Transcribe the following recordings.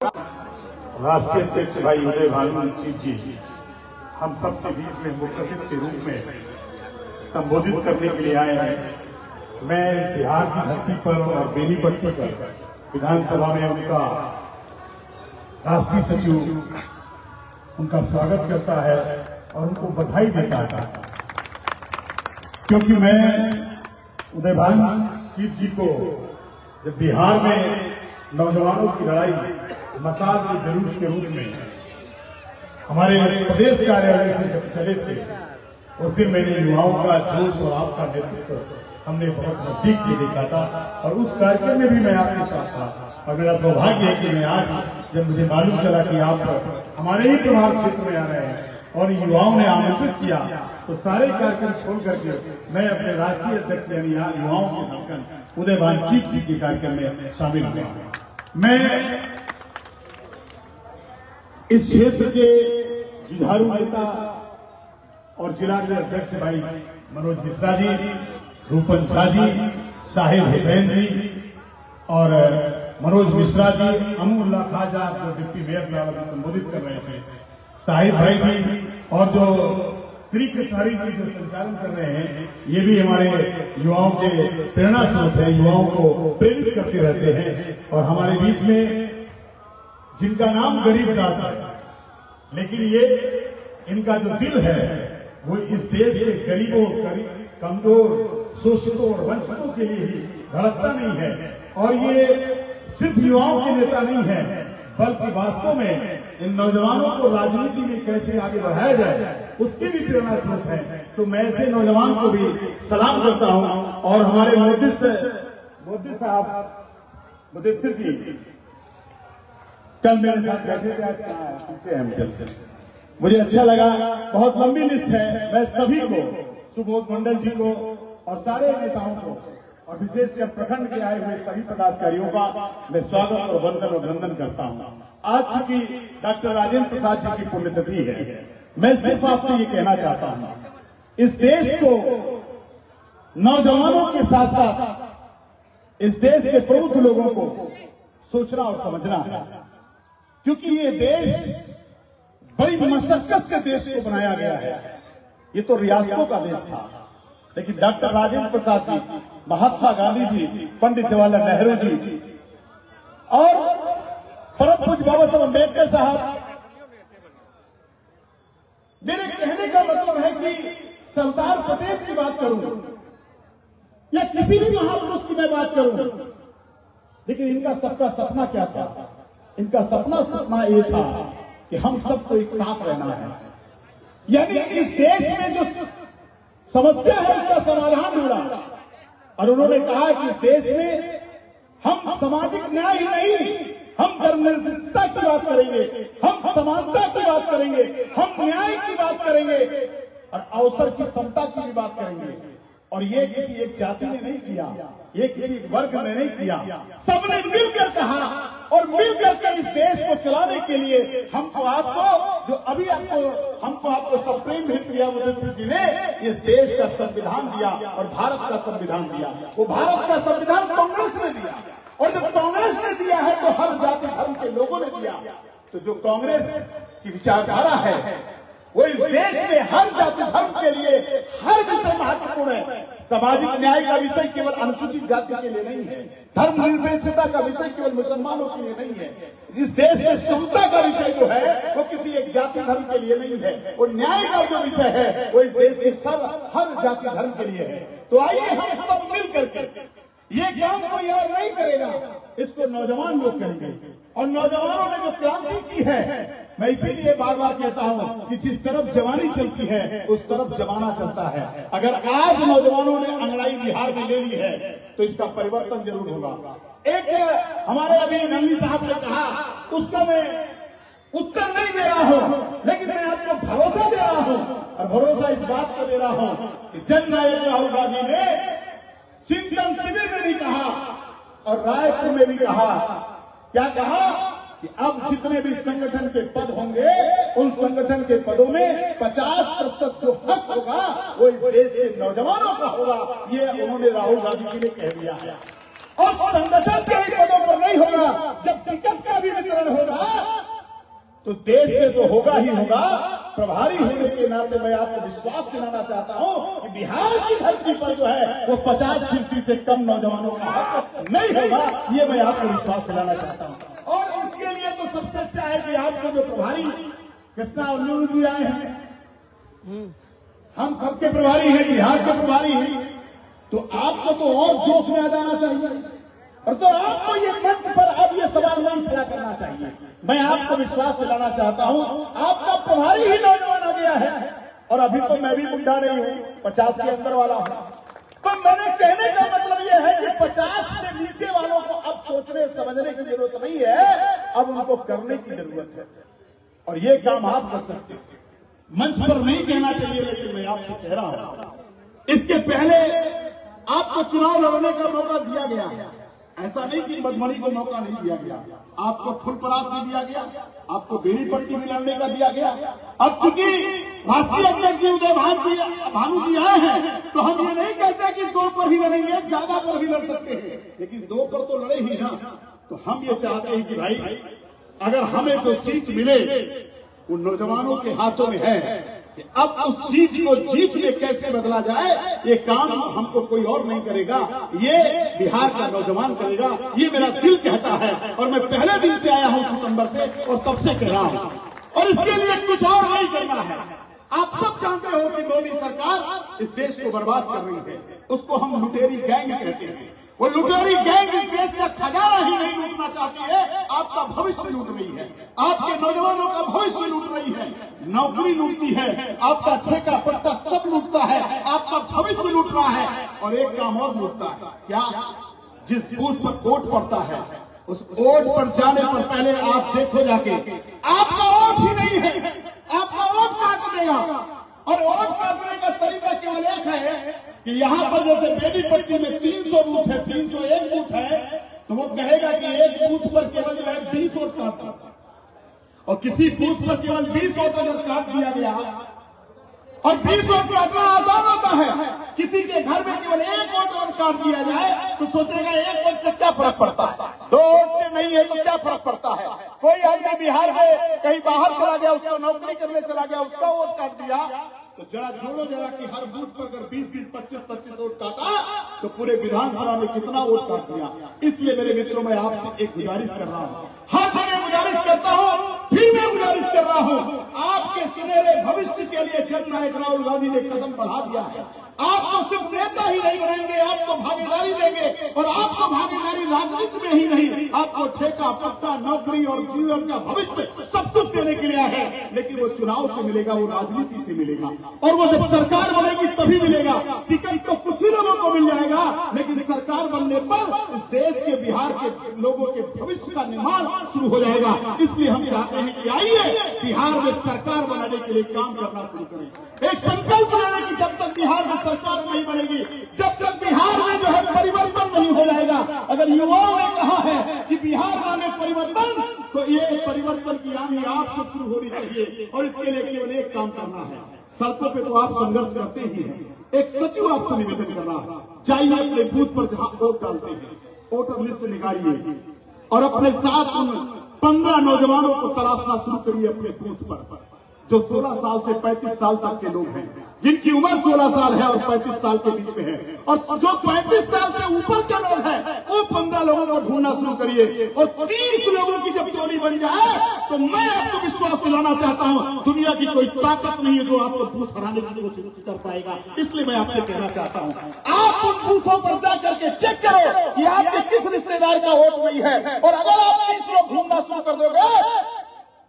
राष्ट्रीय अध्यक्ष भाई उदय भानु सिंह जी हम सबके बीच में मुख्यमंत्री के रूप में संबोधित करने के लिए आए हैं। मैं बिहार की धरती पर और बेनीपट्टी पर विधानसभा में उनका राष्ट्रीय सचिव उनका स्वागत करता है और उनको बधाई देता है, क्योंकि मैं उदय भानु सिंह जी को जब बिहार में नौजवानों की लड़ाई मसाल के जुलूस के रूप में हमारे प्रदेश कार्यालय से जब चले थे उस दिन मैंने युवाओं का जोश और आपका नेतृत्व हमने बहुत नजदीक से देखा था और उस कार्यक्रम में भी मैं आपके साथ था। और मेरा सौभाग्य है कि मैं आज जब मुझे मालूम चला कि आप हमारे ही प्रभाव क्षेत्र में आ रहे हैं और युवाओं ने आमंत्रित किया तो सारे कार्यक्रम छोड़ करके मैं अपने राष्ट्रीय अध्यक्ष यानी युवाओं के धड़कन उदय भानु सिंह जी के कार्यक्रम में शामिल हुआ। मैं इस क्षेत्र के जुझारू नेता और जिला के अध्यक्ष भाई मनोज मिश्रा जी, रूपन झा जी, साहिब हुसैन जी और मनोज मिश्रा जी, अमूल्ला खाजा जो डिप्टी मेयर साहब संबोधित कर रहे थे, साहिब भाई जी और जो श्री कृष्णारी जी जो संचालन कर रहे हैं, ये भी हमारे युवाओं के प्रेरणा स्रोत है, युवाओं को प्रेरित करते रहते हैं। और हमारे बीच में जिनका नाम गरीबदास है, लेकिन ये इनका जो दिल है वो इस देश के गरीबों, कमजोर, शोषितों और वंचितों के लिए ही धड़कता नहीं है। और ये सिर्फ युवाओं के नेता नहीं है, बल्कि वास्तव में इन नौजवानों को राजनीति में कैसे आगे बढ़ाया जाए उसकी भी प्रेरणा स्रोत है। तो मैं ऐसे नौजवान को भी सलाम करता हूं। और हमारे मोदी साहब मुदस्सिर जी कल मेरे साथ बैठे थे, आज पीछे हम चलते, मुझे अच्छा लगा। बहुत लंबी लिस्ट है। मैं सभी को, सुबोध मंडल जी को और सारे नेताओं को और विशेषकर प्रखंड के आए हुए सभी पदाधिकारियों का मैं स्वागत और वंदन और अभिनंदन करता हूं। आज चूंकि डॉक्टर राजेंद्र प्रसाद जी की पुण्यतिथि है, मैं सिर्फ आपसे ये कहना चाहता हूं, इस देश को नौजवानों के साथ साथ इस देश के प्रबुद्ध लोगों को सोचना और समझना है, क्योंकि ये देश बड़ी मशक्कत से देश को बनाया गया है। ये तो रियासतों का देश था, लेकिन डॉक्टर राजेंद्र प्रसाद जी, महात्मा गांधी जी, पंडित जवाहरलाल नेहरू जी और परम पूज्य बाबा साहब अम्बेडकर साहब, मेरे कहने का मतलब है कि सरदार पटेल की बात करूं या किसी भी महापुरुष की मैं बात करूं, लेकिन इनका सबका सपना क्या था? इनका सपना ये था कि हम सबको एक साथ रहना है। यानी इस देश में जो समस्या है उसका समाधान ढूंढा। और उन्होंने कहा कि इस देश में हम सामाजिक न्याय ही नहीं, हम धर्मनिरपेक्षता की बात करेंगे, हम समानता की बात करेंगे, हम न्याय की बात करेंगे और अवसर की समता की भी बात करेंगे। और ये किसी एक जाति ने नहीं किया, ये किसी एक वर्ग ने नहीं किया, सबने मिलकर कहा और मिलकर के इस देश को चलाने के लिए हमको आपको, जो अभी आपको सप्रीम हित दिया मुदस्सिर जी ने, इस देश का संविधान दिया और भारत का संविधान दिया। वो भारत का संविधान कांग्रेस ने दिया, और जब कांग्रेस ने दिया है तो हर जाति धर्म के लोगों ने दिया। तो जो कांग्रेस की विचारधारा है वो इस देश में हर जाति धर्म के लिए हर विषय महत्वपूर्ण है। सामाजिक न्याय का विषय केवल अनुसूचित जाति के लिए नहीं है, धर्मनिरपेक्षता का विषय केवल मुसलमानों के लिए नहीं है, इस देश में समता का विषय जो है वो किसी एक जाति धर्म के लिए नहीं है, और न्याय का जो विषय है वो इस देश के हर जाति धर्म के लिए है। तो आइए हम सब मिल करके, ये काम कोई और नहीं करेगा, इसको नौजवान लोग करेंगे। और नौजवानों ने जो क्रांति की है, मैं इसीलिए बार बार कहता हूं कि जिस तरफ जवानी चलती है उस तरफ जमाना चलता है। अगर आज नौजवानों ने अंगड़ाई बिहार में ले ली है तो इसका परिवर्तन जरूर होगा। एक हमारे अभी नंदी साहब ने कहा, उसका मैं उत्तर नहीं दे रहा हूं, लेकिन मैं आपको भरोसा दे रहा हूं, और भरोसा इस बात को दे रहा हूं कि जननायक राहुल गांधी ने चिंतन शिविर में भी कहा और रायपुर में भी कहा, क्या कहा कि अब जितने भी संगठन के पद होंगे उन संगठन के पदों में 50% जो हक होगा वो इस देश के नौजवानों का होगा। ये उन्होंने राहुल गांधी जी ने कह दिया है। और संगठन के ही पदों पर नहीं होगा, जब टिकट का भी वितरण होगा तो देश में तो होगा ही होगा। प्रभारी होने के नाते मैं आपको विश्वास दिलाना चाहता हूं कि बिहार की धरती पर जो है वो 50% से कम नौजवानों का हक नहीं होगा, ये मैं आपको विश्वास दिलाना चाहता हूं। और इसके लिए तो सबसे अच्छा है कि आपको जो प्रभारी कृष्णा उल्लू जी आए हैं, हम सबके प्रभारी हैं, बिहार के प्रभारी हैं, तो आपको तो और जोश में आ जाना चाहिए और तो आपको ये मंच पर अब ये सवाल नहीं खड़ा करना चाहिए। मैं आपको विश्वास दिलाना चाहता हूं, आपका प्रभारी ही नौजवान आ गया है और अभी तो मैं भी बुढ़ा नहीं हूं, 50 के अंदर वाला हूं। तो मैंने कहने का मतलब ये है कि 50 से नीचे वालों को अब सोचने समझने की जरूरत नहीं है, अब उनको करने की जरूरत है और ये काम आप कर सकते हैं। मंच पर नहीं कहना चाहिए, लेकिन मैं आपसे कह रहा हूं, इसके पहले आपको चुनाव लड़ने का मौका दिया गया। ऐसा नहीं कि मधुबनी को मौका नहीं दिया गया, आपको फुलपरास भी दिया गया, आपको बेड़ी पट्टी भी लड़ने का दिया गया। अब चूंकि राष्ट्रीय अध्यक्ष जी उदय भानु जी आए हैं, तो हम ये नहीं कहते कि 2 पर ही लड़ेंगे, ज्यादा पर भी लड़ सकते हैं, लेकिन 2 पर तो लड़े ही ना। तो हम ये चाहते हैं कि भाई अगर हमें जो सीट मिले वो नौजवानों के हाथों में है, अब उस सीट को जीत में कैसे बदला जाए, ये काम हमको कोई और नहीं करेगा, ये बिहार का नौजवान करेगा, ये मेरा दिल कहता है। और मैं पहले दिन से आया हूं सितंबर से और तब से कह रहा हूं, और इसके लिए कुछ और नहीं करना है। आप सब जानते हो कि मोदी सरकार इस देश को बर्बाद कर रही है, उसको हम लुटेरी गैंग कहते हैं। वो लुटेरी गैंग इस देश का खजाना ही नहीं लूटना चाहती है, आपका भविष्य लूट रही है, आपके नौजवानों का भविष्य लूट रही है, नौकरी लूटती है, आपका ठेका पट्टा सब लूटता है, आपका भविष्य लूट रहा है। और एक काम और लूटता है, क्या? जिस बूथ पर वोट पड़ता है उस वोट पर जाने पर पहले आप देखो जाके, आपका वोट ही नहीं है, आपका वोट काट देगा। और वोट काटने का तरीका केवल एक है कि यहां पर जैसे बेनीपट्टी में 300 बूथ है, 301 बूथ है, तो वो कहेगा कि एक बूथ पर केवल जो है 20 वोट काटता, और किसी बूथ पर केवल 20 वोट अगर काट दिया गया, और 20 वोट काटना आसान होता है, किसी के घर में केवल 1 वोट और काट दिया जाए तो सोचेगा 1 वोट से क्या फर्क पड़ता है, 2 वोट से नहीं है तो क्या फर्क पड़ता है। कोई आदमी बिहार में कहीं बाहर चला गया, उसको नौकरी करने चला गया, उसका वोट काट दिया, तो जरा जोड़ो जरा कि हर बूथ पर अगर 20-20, 25-25 वोट काटा तो पूरे विधानसभा में कितना वोट काट दिया। इसलिए मेरे मित्रों, मैं आपसे एक गुजारिश कर रहा हूं, हर जगह गुजारिश करता हूं, फिर मैं गुजारिश कर रहा हूं, आपके सुनहरे भविष्य के लिए जननायक राहुल गांधी ने कदम बढ़ा दिया है। आपको सिर्फ नेता ही नहीं बनाएंगे, आपको भागीदारी देंगे, और आपको भागीदारी राजनीति में ही नहीं, आपको ठेका पट्टा, नौकरी और जीवन का भविष्य सब कुछ देने के लिए है। लेकिन वो चुनाव से मिलेगा, वो राजनीति से मिलेगा, और वो जब सरकार बनेगी तभी मिलेगा। टिकट तो कुछ ही लोगों को मिल जाएगा, लेकिन सरकार बनने पर इस देश के, बिहार के लोगों के भविष्य का निर्माण शुरू हो जाएगा। इसलिए हम चाहते हैं कि आइए बिहार में सरकार बनाने के लिए काम करना शुरू करें। एक संकल्प लेना कि जब तक बिहार में सरकार नहीं बनेगी, जब तक बिहार में जो है परिवर्तन नहीं हो जाएगा। अगर युवाओं ने कहा है कि बिहार में परिवर्तन, तो ये परिवर्तन की आंधी आपसे शुरू होनी चाहिए, और इसके लिए केवल एक काम करना है। सड़कों पे तो आप संघर्ष करते ही हैं, एक सचिव आपसे निवेदन कर रहा है, जाइए अपने बूथ पर जहां वोट डालते हैं, वोटर लिस्ट निकालिए और अपने साथ उन 15 नौजवानों को तलाशना शुरू करिए अपने बूथ पर, जो 16 साल से 35 साल तक के लोग हैं, जिनकी उम्र 16 साल है और 35 साल के बीच में है, और जो 35 साल से ऊपर के लोग हैं, वो 15 लोगों को ढूंढना शुरू करिए। और 30 लोगों की जब टोली बन जाए तो मैं आपको विश्वास दिलाना चाहता हूं, दुनिया की कोई ताकत नहीं है जो आपको बूथ हराने की कोशिश कर पाएगा। इसलिए मैं आपसे कहना चाहता हूं, आप उन बूथों पर जाकर के चेक करो कि आपके किस रिश्तेदार का वोट नहीं है, और अगर आप 30 लोग ढूंढना शुरू कर दोगे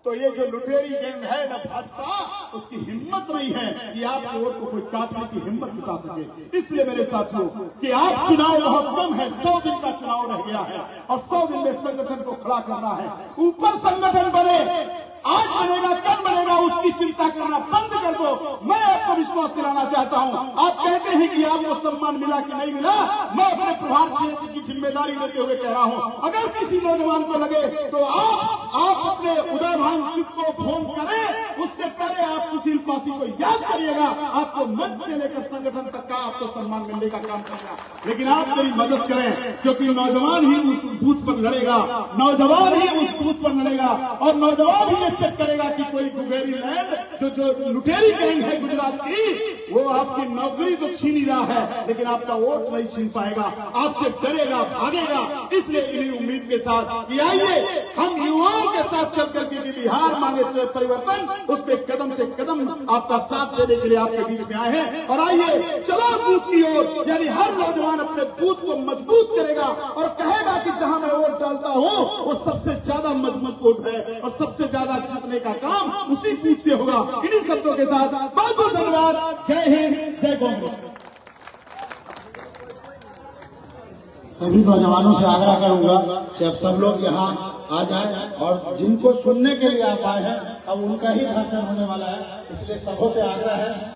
तो ये जो लुटेरी गैंग है ना भाजपा, उसकी हिम्मत नहीं है कि आपके वोट को कोई काटने की हिम्मत जुटा सके। इसलिए मेरे साथियों कि आप चुनाव बहुत कम है, 100 दिन का चुनाव रह गया है, और 100 दिन में संगठन को खड़ा करना है। ऊपर संगठन बने, आज बनेगा कल बनेगा, उसकी चिंता करना बंद कर दो। मैं आपको विश्वास दिलाना चाहता हूं, आप कहते हैं कि आपको सम्मान मिला कि नहीं मिला, मैं अपने प्रभार क्षेत्र की जिम्मेदारी लेते हुए कह रहा हूं, अगर किसी नौजवान को लगे तो आप अपने उदय भानचुक को फोन करें, उससे पहले आप सुशील पासी को याद करिएगा। आपको मंच से लेकर संगठन तक का आपको सम्मान मिलने का काम करना, लेकिन आप मेरी मदद करें, क्योंकि नौजवान ही उस बूथ पर लड़ेगा, नौजवान ही उस बूथ पर लड़ेगा और नौजवान ही ये चेक करेगा कि कोई गुगेरी लैंड जो लुटेरी गैंग है गुजरात की, वो आपकी नौकरी तो छीन ही रहा है, लेकिन आपका वोट नहीं छीन पाएगा, आपसे डरेगा, भागेगा। इसलिए इन्हीं उम्मीद के साथ कि आइए हम युवाओं के साथ चल करके बिहार मांगे तो परिवर्तन, उसके कदम से कदम आपका साथ देने के लिए आपके बीच में आए हैं। और आइए चलो बूथ की ओर, यानी हर नौजवान अपने बूथ को मजबूत करेगा और कहेगा कि जहां मैं वोट डालता हूं वो सबसे ज्यादा मजबूत वोट है और सबसे ज्यादा जीतने का काम उसी बूथ से होगा। इन्हीं शब्दों के साथ बहुत बहुत धन्यवाद। जय हिंद, जय कांग्रेस। सभी नौजवानों से आग्रह करूंगा कि अब सब लोग यहाँ आ जाएं और जिनको सुनने के लिए आप आए हैं अब उनका ही भाषण होने वाला है, इसलिए सबों से आग्रह है।